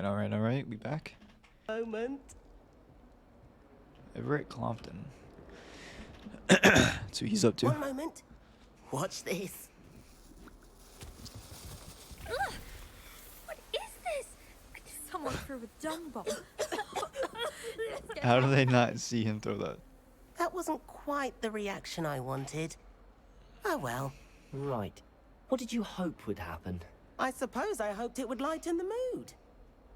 Alright, we back. Moment. Everett Clompton. That's what he's up to. One moment. Watch this. Ugh! What is this? Someone threw a dung bomb. How do they not see him throw that? That wasn't quite the reaction I wanted. Oh well. Right. What did you hope would happen? I suppose I hoped it would lighten the mood.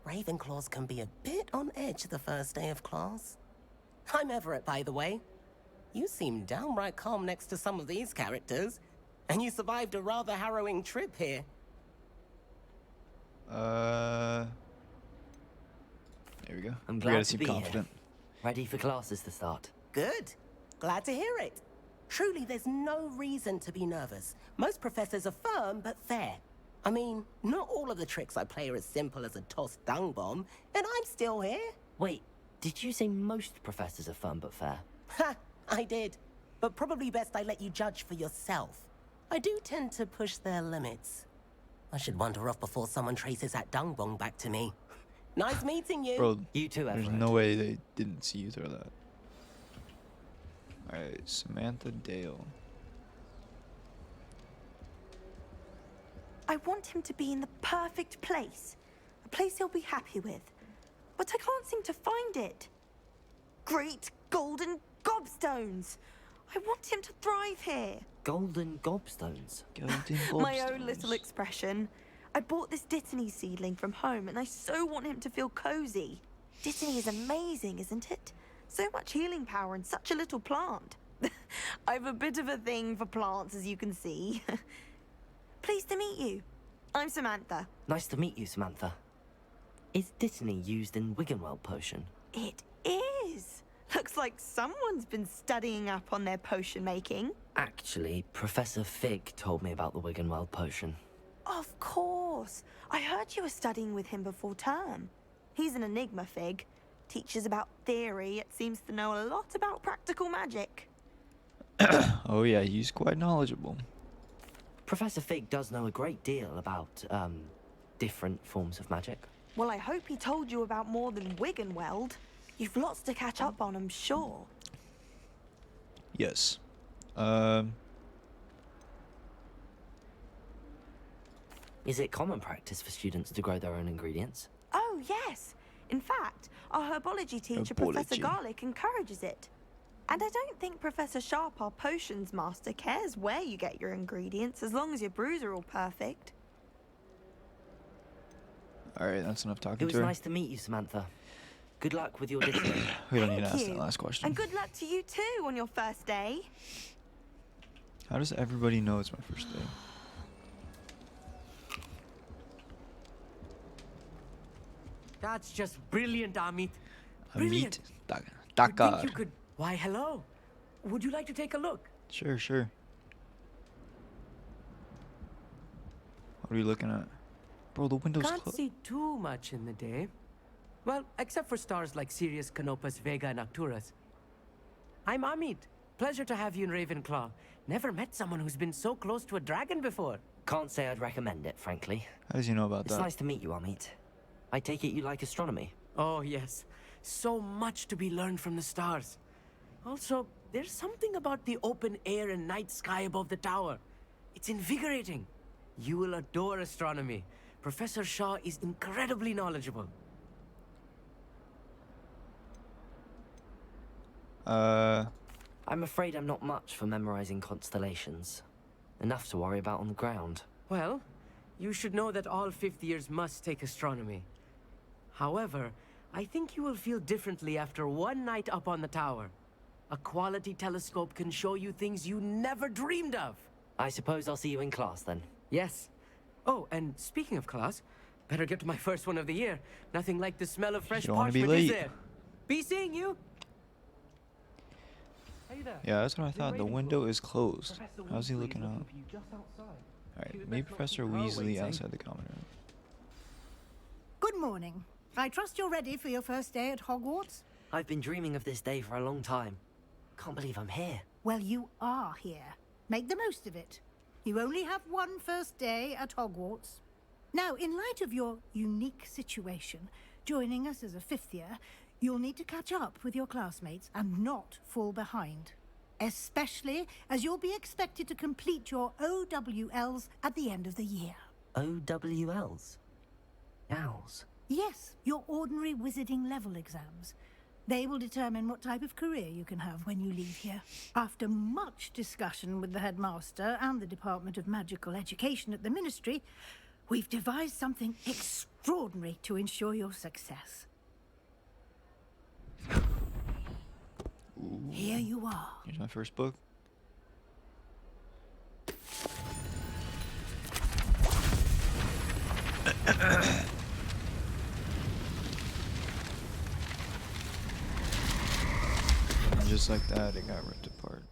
Ravenclaws can be a bit on edge the first day of class. I'm Everett, by the way. You seem downright calm next to some of these characters, and you survived a rather harrowing trip here. There we go. I'm We glad gotta to seem be confident. here. Ready for classes to start. Good. Glad to hear it. Truly, there's no reason to be nervous. Most professors are firm but fair. I mean, not all of the tricks I play are as simple as a tossed dung bomb, and I'm still here. Wait, did you say most professors are firm but fair? Ha! I did. But probably best I let you judge for yourself. I do tend to push their limits. I should wander off before someone traces that dung bomb back to me. Nice meeting you. Bro, You too, there's Everett. no way they didn't see you throw that. Alright, Samantha Dale. I want him to be in the perfect place. A place he'll be happy with. But I can't seem to find it. Great golden gobstones! I want him to thrive here. Golden gobstones. Golden My own Gobstones. little expression. I bought this Dittany seedling from home and I so want him to feel cozy. Dittany is amazing, isn't it? So much healing power in such a little plant. I've a bit of a thing for plants, as you can see. Pleased to meet you. I'm Samantha. Nice to meet you, Samantha. Is Dittany used in Wiggenweld potion? It is. Looks like someone's been studying up on their potion making. Actually, Professor Fig told me about the Wiggenweld potion. Of course. I heard you were studying with him before term. He's an enigma, Fig. Teaches about theory, yet seems to know a lot about practical magic. Oh yeah, he's quite knowledgeable. Professor Fig does know a great deal about, different forms of magic. Well, I hope he told you about more than Wiggenweld. You've lots to catch up on, I'm sure. Yes. Is it common practice for students to grow their own ingredients? Oh, yes. In fact, our herbology teacher, Professor Herbology. Garlick, encourages it. And I don't think Professor Sharp, our potions master, cares where you get your ingredients, as long as your brews are all perfect. Alright, that's enough It talking was to her. nice to meet you, Samantha. Good luck with your Dittany. We don't need to Thank ask that you. last question. And good luck to you too on your first day. How does everybody know it's my first day? That's just brilliant, Amit. A Brilliant. meet. You'd Dakar. think you could... Why, hello. Would you like to take a look? Sure. What are you looking at? Bro, the window's Can't closed. see too much in the day. Well, except for stars like Sirius, Canopus, Vega, and Arcturus. I'm Amit. Pleasure to have you in Ravenclaw. Never met someone who's been so close to a dragon before. Can't say I'd recommend it, frankly. How does he know about It's that? nice to meet you, Amit. I take it you like astronomy. Oh, yes. So much to be learned from the stars. Also, there's something about the open air and night sky above the tower. It's invigorating. You will adore astronomy. Professor Shaw is incredibly knowledgeable. I'm afraid I'm not much for memorizing constellations. Enough to worry about on the ground. Well, you should know that all fifth years must take astronomy. However, I think you will feel differently after one night up on the tower. A quality telescope can show you things you never dreamed of. I suppose I'll see you in class then. Yes. Oh, and speaking of class, better get to my first one of the year. Nothing like the smell of fresh don't wanna be parchment, is late. there? Be seeing you. Hey there. Yeah, that's what I Is it thought. The Ravenclaw? window is closed. Professor How's he Weasley is looking out? for you just outside. Alright, maybe Professor Weasley outside the common room. Good morning. I trust you're ready for your first day at Hogwarts? I've been dreaming of this day for a long time. Can't believe I'm here. Well, you are here. Make the most of it. You only have one first day at Hogwarts. Now, in light of your unique situation, joining us as a 5th year, you'll need to catch up with your classmates and not fall behind. Especially as you'll be expected to complete your OWLs at the end of the year. OWLs? Owls? Yes, your ordinary wizarding level exams. They will determine what type of career you can have when you leave here. After much discussion with the headmaster and the Department of Magical Education at the Ministry, we've devised something extraordinary to ensure your success. Here you are. Here's my first book. And just like that, it got ripped apart.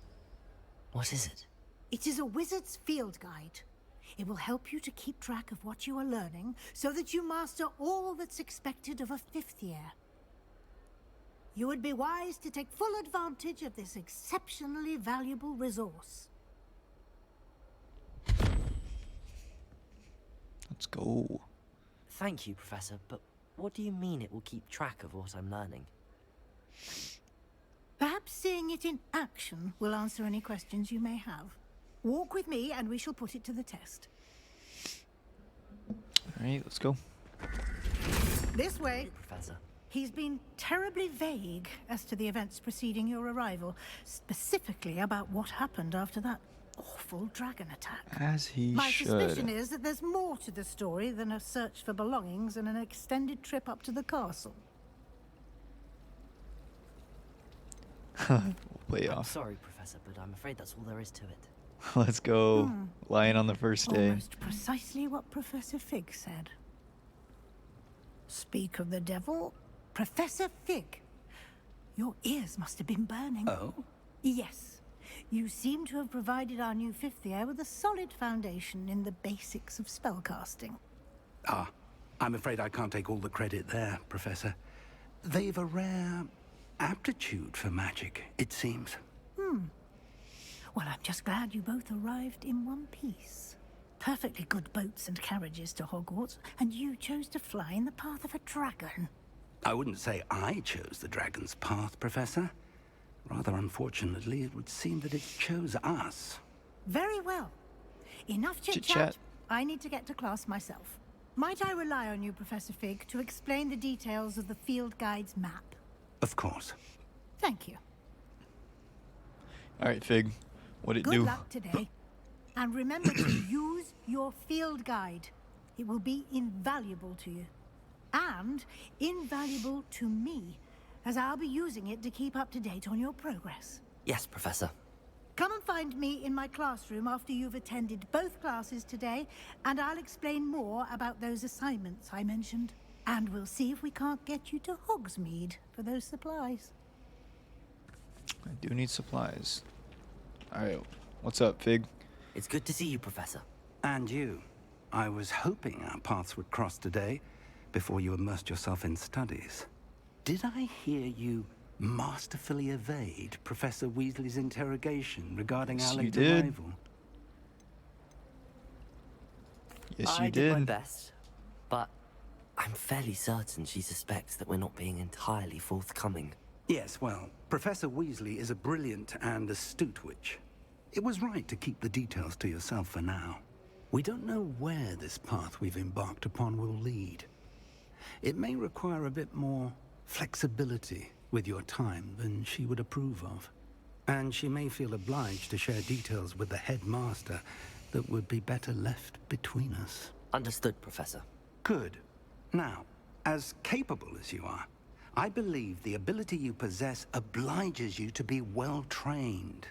What is it? It is a wizard's field guide. It will help you to keep track of what you are learning so that you master all that's expected of a 5th year. You would be wise to take full advantage of this exceptionally valuable resource. Let's go. Thank you, Professor, but what do you mean it will keep track of what I'm learning? Perhaps seeing it in action will answer any questions you may have. Walk with me and we shall put it to the test. Alright, let's go. This way. Thank you, Professor. He's been terribly vague as to the events preceding your arrival, specifically about what happened after that awful dragon attack. As he My should. suspicion is that there's more to the story than a search for belongings and an extended trip up to the castle. Way I'm off. sorry, Professor, but I'm afraid that's all there is to it. Let's go. Lying on the first day. Almost precisely what Professor Fig said. Speak of the devil, Professor Fig. Your ears must have been burning. Oh? Yes. You seem to have provided our new 5th year with a solid foundation in the basics of spellcasting. Ah, I'm afraid I can't take all the credit there, Professor. They've a rare aptitude for magic, it seems. Well, I'm just glad you both arrived in one piece. Perfectly good boats and carriages to Hogwarts, and you chose to fly in the path of a dragon. I wouldn't say I chose the dragon's path, Professor. Rather unfortunately, it would seem that it chose us. Very well. Enough chit-chat. Chit-chat. I need to get to class myself. Might I rely on you, Professor Fig, to explain the details of the field guide's map? Of course. Thank you. Alright, Fig. What'd it Good do? luck today. And remember to use your field guide. It will be invaluable to you. And invaluable to me, as I'll be using it to keep up to date on your progress. Yes, Professor. Come and find me in my classroom after you've attended both classes today, and I'll explain more about those assignments I mentioned. And we'll see if we can't get you to Hogsmeade for those supplies. I do need supplies. Alright, what's up, Fig? It's good to see you, Professor. And you. I was hoping our paths would cross today, before you immersed yourself in studies. Did I hear you masterfully evade Professor Weasley's interrogation regarding Yes, our you late did. arrival? Yes, I you did my did. best, but I'm fairly certain she suspects that we're not being entirely forthcoming. Yes, well, Professor Weasley is a brilliant and astute witch. It was right to keep the details to yourself for now. We don't know where this path we've embarked upon will lead. It may require a bit more flexibility with your time than she would approve of. And she may feel obliged to share details with the headmaster that would be better left between us. Understood, Professor. Good. Now, as capable as you are, I believe the ability you possess obliges you to be well trained.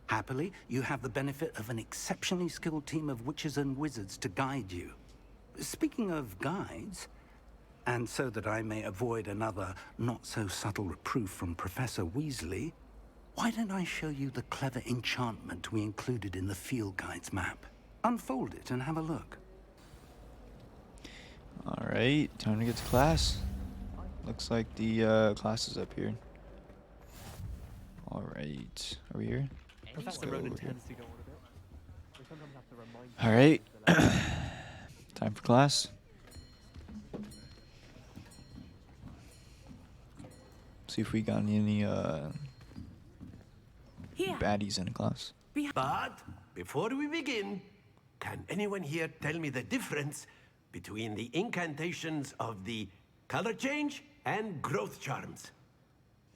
Happily, you have the benefit of an exceptionally skilled team of witches and wizards to guide you. Speaking of guides, and so that I may avoid another not-so-subtle reproof from Professor Weasley, why don't I show you the clever enchantment we included in the field guide's map? Unfold it and have a look. Alright, time to get to class. Looks like the class is up here. Alright, are we here? Professor go Ronan over here. tends to go on a bit. We sometimes have to remind Alright. Time for class. See if we got any baddies in class. But before we begin, can anyone here tell me the difference between the incantations of the color change and growth charms?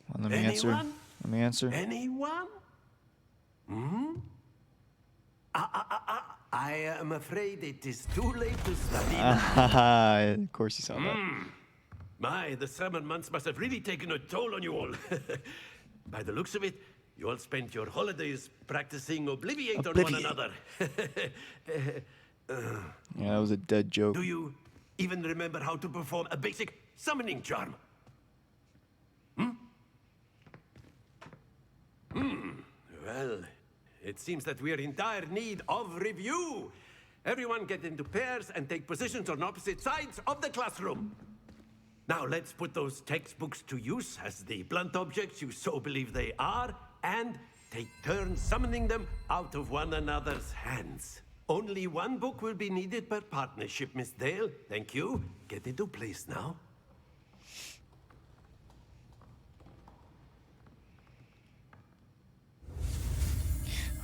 Well, let me answer. Anyone? Let me answer. Anyone? Hmm? I am afraid it is too late to study. Of course you saw that. My, the summer months must have really taken a toll on you all. By the looks of it, you all spent your holidays practicing Obliviate on one another. Yeah, that was a dead joke. Do you even remember how to perform a basic summoning charm? Well, it seems that we are in dire need of review. Everyone get into pairs and take positions on opposite sides of the classroom. Now let's put those textbooks to use as the blunt objects you so believe they are, and take turns summoning them out of one another's hands. Only one book will be needed per partnership, Miss Dale. Thank you. Get into place now.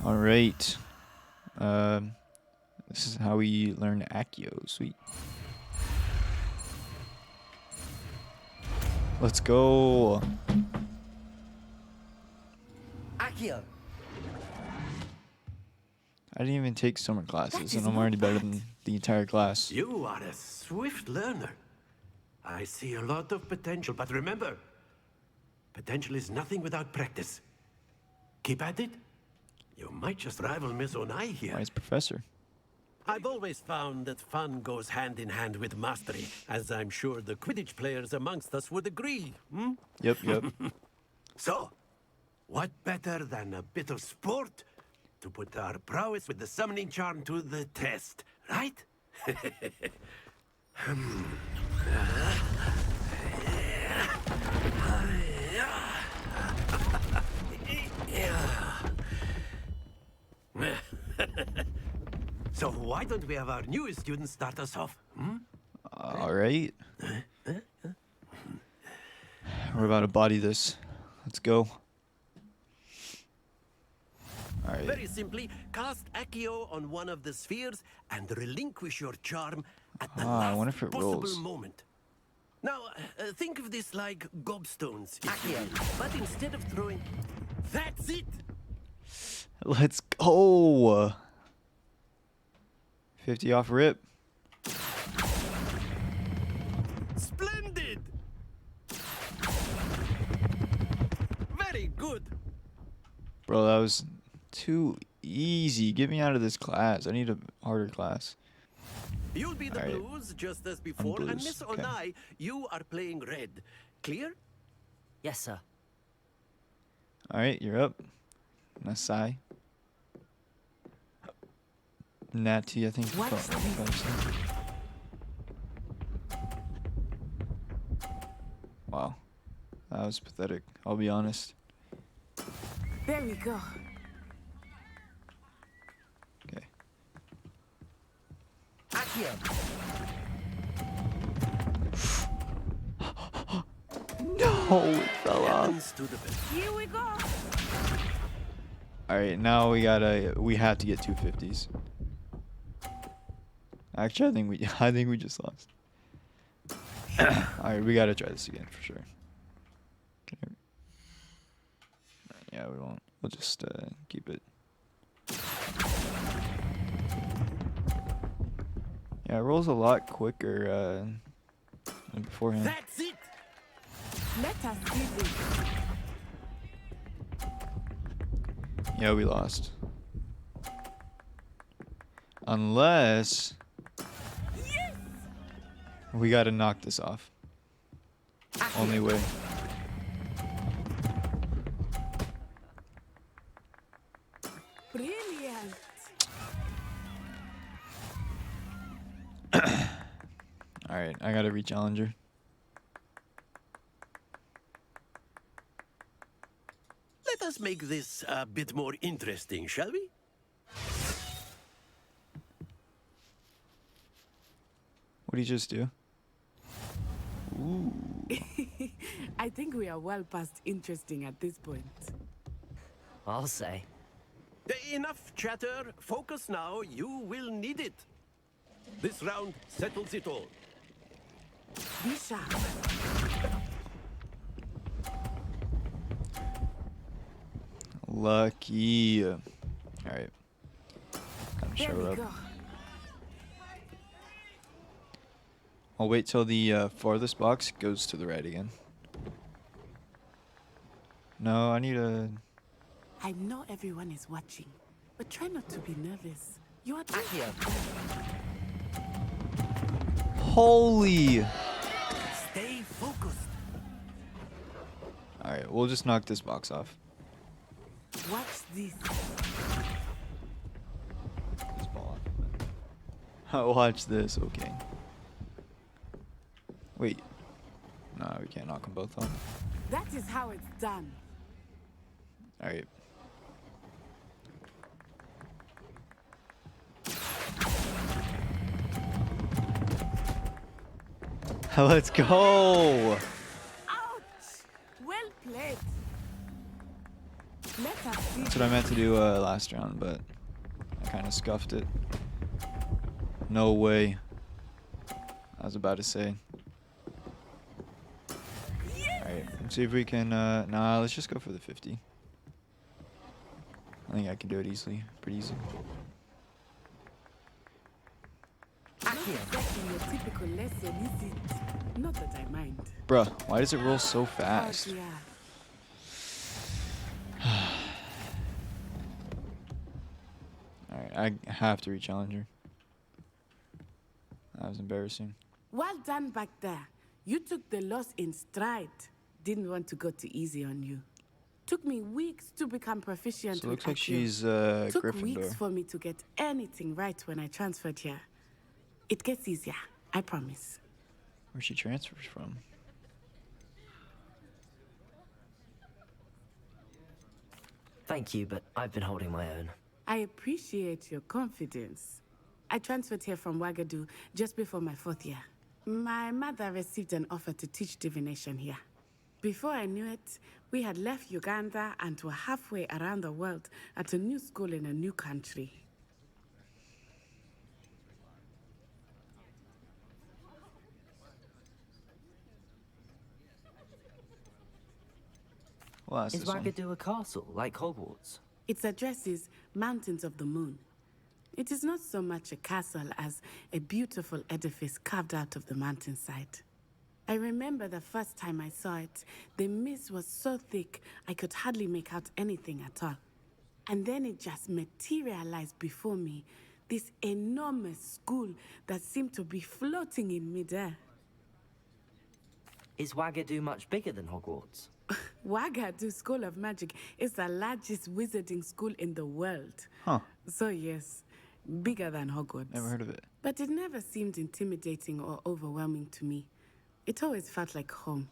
All right. This is how we learn Accio. Sweet. Let's go. Accio. I didn't even take summer classes, and I'm already better than the entire class. You are a swift learner. I see a lot of potential, but remember, potential is nothing without practice. Keep at it. You might just rival Miss Onai here. Wise professor. I've always found that fun goes hand in hand with mastery, as I'm sure the Quidditch players amongst us would agree. Yep, yep. So, what better than a bit of sport to put our prowess with the summoning charm to the test, right? So why don't we have our newest student start us off? All right. We're about to body this. Let's go. All right. Very simply, cast Accio on one of the spheres and relinquish your charm at the I wonder last if it possible rolls. moment. Now, think of this like gobstones, Accio, but instead of throwing... That's it! Let's go. 50 off rip. Splendid! Very good. Bro, that was too easy. Get me out of this class. I need a harder class. You'll be the All right. blues just as before, and blues, Miss okay. Onai, you are playing red. Clear? Yes, sir. All right, you're up. Nasai. Natty, I think. Wow. That was pathetic. I'll be honest. There we go. Okay. Accio. No, it fell off. Heavens to the best. Here we go. All right, now we have to get 250s. Actually, I think we just lost. All right, we gotta try this again for sure. Okay. Yeah, we won't. We'll just keep it. Yeah, it rolls a lot quicker than beforehand. That's it! Let us do this. Yeah, we lost. Unless we gotta knock this off. Only way. Brilliant. Alright, I gotta re-challenger. Let us make this a bit more interesting, shall we? What'd he just do? Ooh. I think we are well past interesting at this point. I'll say. Enough chatter. Focus now. You will need it. This round settles it all. Be sharp. Lucky. All right. Time to There show we up. go. I'll wait till the farthest box goes to the right again. No, I need a. I know everyone is watching, but try not to be nervous. You are doing Accio. Holy! Stay focused. All right, we'll just knock this box off. Watch this. This ball off. Watch this. Okay. Wait. No, we can't knock them both off. That is how it's done. All right. Let's go. Ouch! Well played. Let us see. That's what I meant to do last round, but I kind of scuffed it. No way. I was about to say. Alright, let's see if we can, nah, let's just go for the 50. I think I can do it easily, pretty easy. Not exactly your typical lesson, is it? Not that I mind. Bruh, why does it roll so Oh, fast? dear. Alright, I have to re-challenge her. That was embarrassing. Well done back there. You took the loss in stride. Didn't want to go too easy on you. Took me weeks to become proficient So it with looks like Accio. she's Took weeks Gryffindor. for me to get anything right when I transferred here. It gets easier, I promise. Where she transfers from? Thank you, but I've been holding my own. I appreciate your confidence. I transferred here from Wagadu just before my 4th year. My mother received an offer to teach divination here. Before I knew it, we had left Uganda and were halfway around the world at a new school in a new country. Well, that's Is this one. Wagadu a castle, like Hogwarts? Its address is Mountains of the Moon. It is not so much a castle as a beautiful edifice carved out of the mountainside. I remember the first time I saw it, the mist was so thick I could hardly make out anything at all. And then it just materialized before me, this enormous school that seemed to be floating in midair. Is Wagadu much bigger than Hogwarts? Wagadu School of Magic is the largest wizarding school in the world. Huh. So yes, bigger than Hogwarts. Never heard of it. But it never seemed intimidating or overwhelming to me. It always felt like home.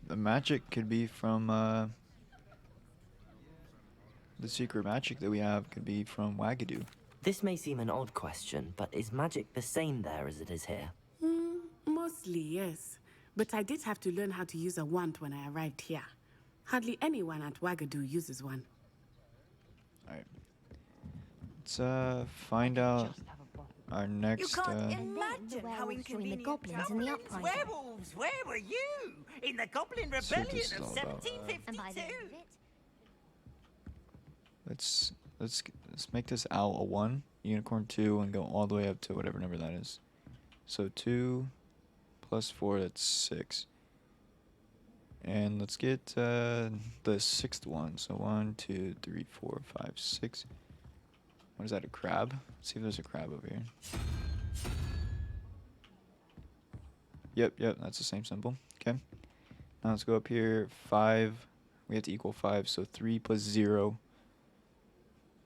The magic could be from, the secret magic that we have could be from Wagadu. This may seem an odd question, but is magic the same there as it is here? Mostly, yes. But I did have to learn how to use a wand when I arrived here. Hardly anyone at Wagadu uses one. Alright. Let's, find out our next, imagine how between the goblins and the uprising. Werewolves, where were you? In the Goblin See what Rebellion this is of all about. And by the end 1752. of it, let's make this owl a 1, unicorn 2, and go all the way up to whatever number that is. So 2 plus 4, that's 6. And let's get the 6th one. So 1, 2, 3, 4, 5, 6. What is that, a crab? Let's see if there's a crab over here. Yep, that's the same symbol. Okay. Now let's go up here. 5. We have to equal 5, so 3 plus 0.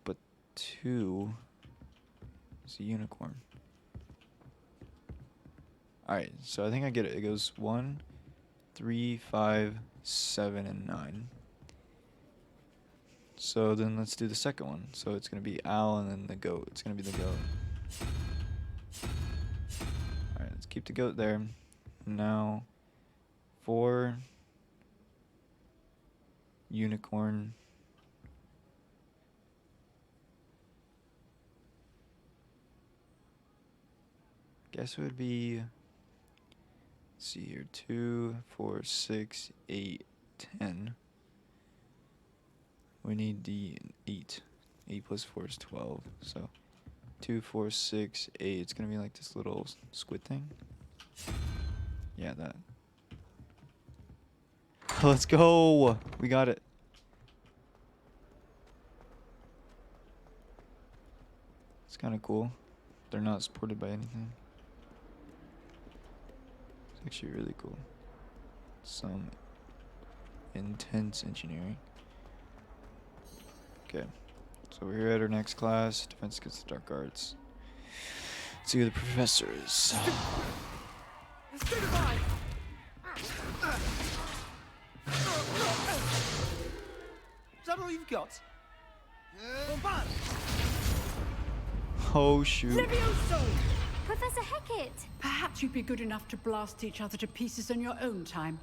But 2 is a unicorn. Alright, so I think I get it. It goes 1, 3, 5, 7, and 9. So then let's do the second one. So it's gonna be owl and then the goat. It's gonna be the goat. Alright, let's keep the goat there. Now 4 unicorn. Guess it would be, let's see here, 2, 4, 6, 8, 10. We need the 8. 8 plus 4 is 12. So 2, 4, 6, 8. It's gonna be like this little squid thing. Yeah, that. Let's go! We got it. It's kind of cool. They're not supported by anything. It's actually really cool. Some intense engineering. Okay, so we're here at our next class, Defense Against the Dark Arts. Let's see who the professor is. Is that all you've got? Oh shoot. Levioso! Professor Hecat! Perhaps you'd be good enough to blast each other to pieces on your own time.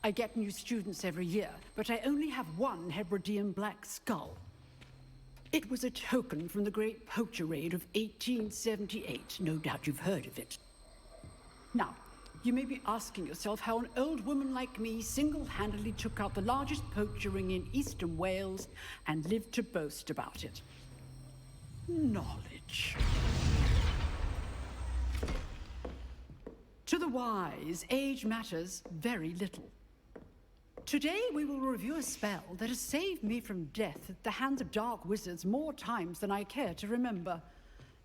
I get new students every year, but I only have one Hebridean black skull. It was a token from the Great Poacher Raid of 1878. No doubt you've heard of it. Now, you may be asking yourself how an old woman like me single-handedly took out the largest poacher ring in eastern Wales and lived to boast about it. Knowledge. To the wise, age matters very little. Today we will review a spell that has saved me from death at the hands of dark wizards more times than I care to remember.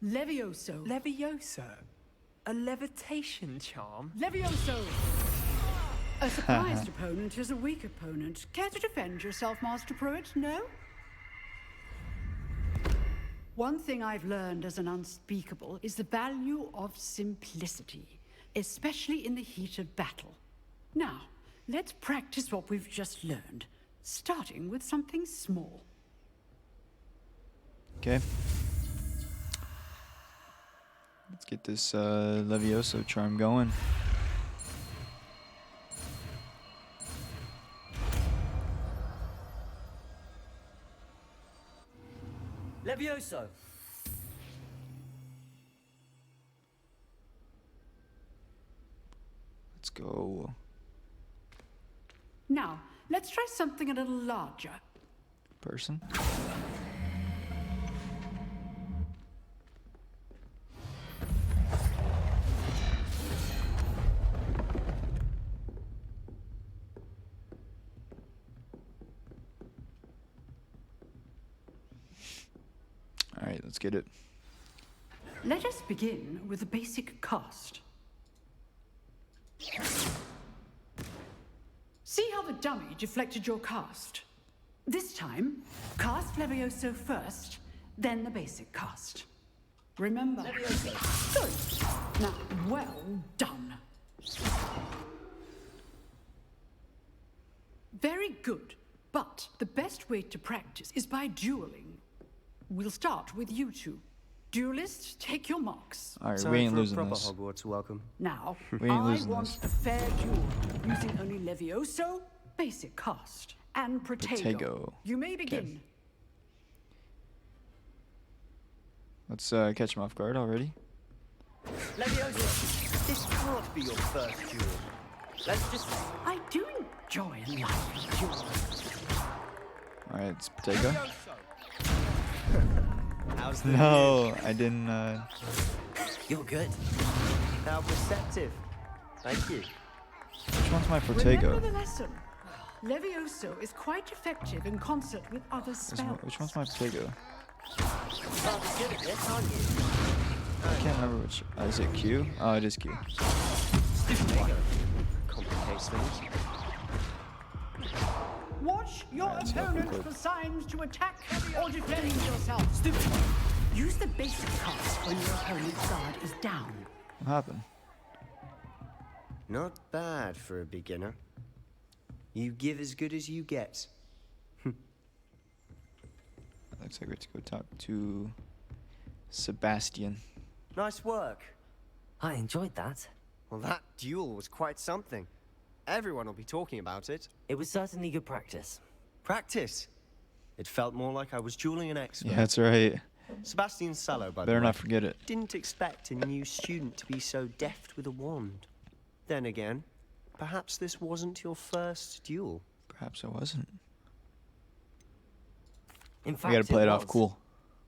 Levioso. Levioso? A levitation charm? Levioso! A surprised opponent is a weak opponent. Care to defend yourself, Master Pruitt? No? One thing I've learned as an unspeakable is the value of simplicity, especially in the heat of battle. Now, let's practice what we've just learned, starting with something small. Okay. Let's get this Levioso charm going. Levioso! Let's go. Now, let's try something a little larger. Person. All right, let's get it. Let us begin with the basic cast. See how the dummy deflected your cast? This time, cast Levioso first, then the basic cast. Remember? Levioso. Good. Now, well done. Very good. But the best way to practice is by dueling. We'll start with you two. Duelists, take your marks. All right, we ain't losing proper this. Hogwarts welcome. Now, We ain't I losing want this. a fair duel, using only Levioso, basic cast, and Protego. Protego. You may begin. Let's catch him off guard already. Leviosa, this can't be your first duel. Let's just... I do enjoy a lively duel. All right, it's Protego. How's the No, I didn't. You're good. How perceptive. Thank you. Which one's my Remember Protego? the lesson. Levioso is quite effective in concert with other spells. Which one's my Protego? Rather good at this, aren't you? I can't remember which. Is it Q? Oh, it is Q. Complicates things. Watch your Alright, let's go. opponent for signs to attack or defend yourself. Stupid. Use the basic cast when your opponent's guard is down. What happened? Not bad for a beginner. You give as good as you get. looks like we have to go talk to Sebastian. Nice work. I enjoyed that. Well, that duel was quite something. Everyone will be talking about it. It was certainly good practice. Practice. It felt more like I was dueling an expert. Yeah, that's right. Sebastian Sallow, by the Better way. not forget it. Didn't expect a new student to be so deft with a wand. Then again, perhaps this wasn't your first duel. Perhaps I wasn't. In fact, We gotta play it off was. cool.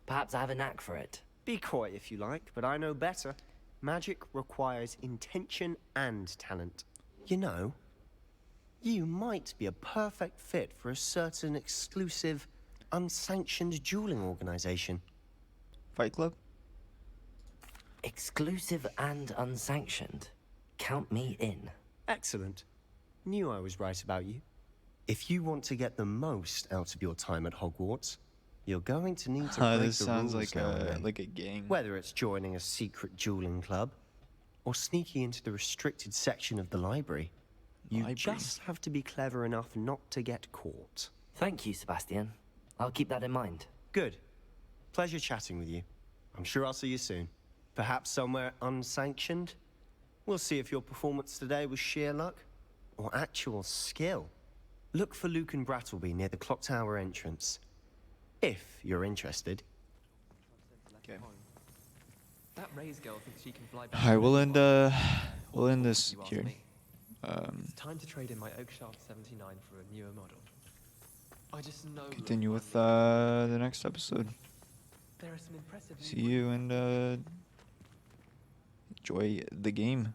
Perhaps I have a knack for it. Be coy if you like, but I know better. Magic requires intention and talent. You know, you might be a perfect fit for a certain exclusive, unsanctioned dueling organization. Fight Club? Exclusive and unsanctioned. Count me in. Excellent. Knew I was right about you. If you want to get the most out of your time at Hogwarts, you're going to need to break This the sounds rules like now and a then. gang. Whether it's joining a secret dueling club or sneaking into the restricted section of the library, you just have to be clever enough not to get caught. Thank you, Sebastian. I'll keep that in mind. Good. Pleasure chatting with you. I'm sure I'll see you soon. Perhaps somewhere unsanctioned? We'll see if your performance today was sheer luck or actual skill. Look for Luke and Brattleby near the clock tower entrance. If you're interested. Okay. That Ray's girl thinks she can fly back. Alright, we'll end this here. It's time to trade in my Oakshaft 79 for a newer model. I just know. Continue with the next episode. There are some impressive. See you and enjoy the game.